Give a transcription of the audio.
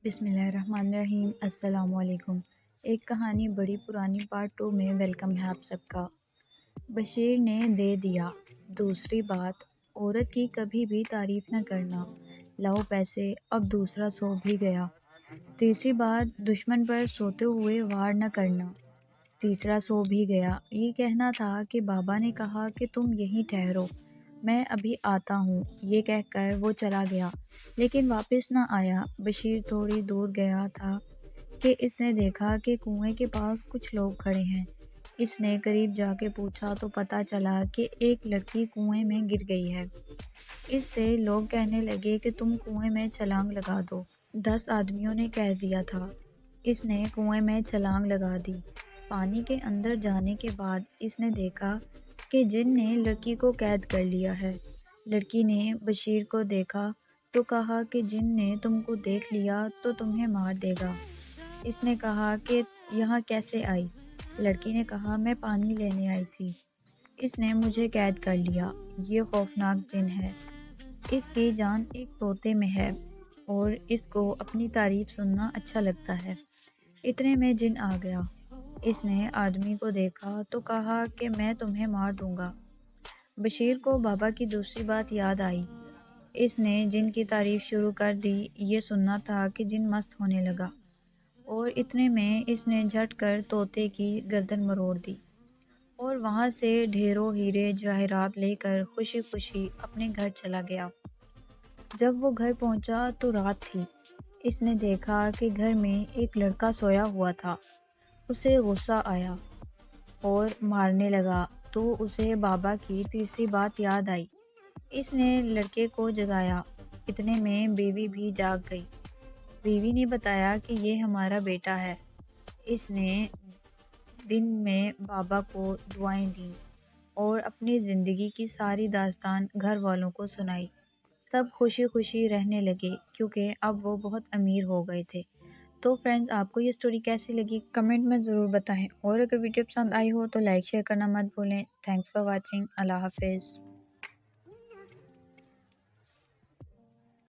بسم اللہ الرحمن الرحیم۔ السلام علیکم۔ ایک کہانی بڑی پرانی پارٹ 2 میں ویلکم ہے آپ سب کا۔ بشیر نے دے دیا۔ دوسری بات، عورت کی کبھی بھی تعریف نہ کرنا۔ لاؤ پیسے، اب دوسرا سو بھی گیا۔ تیسری بات، دشمن پر سوتے ہوئے وار نہ کرنا۔ تیسرا سو بھی گیا۔ یہ کہنا تھا کہ بابا نے کہا کہ تم یہیں ٹھہرو، میں ابھی آتا ہوں، یہ کہہ کر وہ چلا گیا، لیکن واپس نہ آیا۔ بشیر تھوڑی دور گیا تھا کہ اس نے دیکھا کہ کنویں کے پاس کچھ لوگ کھڑے ہیں۔ اس نے قریب جا کے پوچھا تو پتہ چلا کہ ایک لڑکی کنویں میں گر گئی ہے۔ اس سے لوگ کہنے لگے کہ تم کنویں میں چھلانگ لگا دو۔ 10 آدمیوں نے کہہ دیا تھا۔ اس نے کنویں میں چھلانگ لگا دی۔ پانی کے اندر جانے کے بعد اس نے دیکھا کہ جن نے لڑکی کو قید کر لیا ہے۔ لڑکی نے بشیر کو دیکھا تو کہا کہ جن نے تم کو دیکھ لیا تو تمہیں مار دے گا۔ اس نے کہا کہ یہاں کیسے آئی؟ لڑکی نے کہا میں پانی لینے آئی تھی، اس نے مجھے قید کر لیا۔ یہ خوفناک جن ہے، اس کی جان ایک طوطے میں ہے اور اس کو اپنی تعریف سننا اچھا لگتا ہے۔ اتنے میں جن آ گیا۔ اس نے آدمی کو دیکھا تو کہا کہ میں تمہیں مار دوں گا۔ بشیر کو بابا کی دوسری بات یاد آئی۔ اس نے جن کی تعریف شروع کر دی۔ یہ سننا تھا کہ جن مست ہونے لگا اور اتنے میں اس نے جھٹ کر طوطے کی گردن مروڑ دی اور وہاں سے ڈھیروں ہیرے جواہرات لے کر خوشی خوشی اپنے گھر چلا گیا۔ جب وہ گھر پہنچا تو رات تھی۔ اس نے دیکھا کہ گھر میں ایک لڑکا سویا ہوا تھا۔ اسے غصہ آیا اور مارنے لگا تو اسے بابا کی تیسری بات یاد آئی۔ اس نے لڑکے کو جگایا۔ اتنے میں بیوی بھی جاگ گئی۔ بیوی نے بتایا کہ یہ ہمارا بیٹا ہے۔ اس نے دن میں بابا کو دعائیں دیں اور اپنی زندگی کی ساری داستان گھر والوں کو سنائی۔ سب خوشی خوشی رہنے لگے کیونکہ اب وہ بہت امیر ہو گئے تھے۔ تو فرینڈز، آپ کو یہ سٹوری کیسی لگی کمنٹ میں ضرور بتائیں، اور اگر ویڈیو پسند آئی ہو تو لائک شیئر کرنا مت بھولیں۔ Thanks for watching. اللہ حافظ۔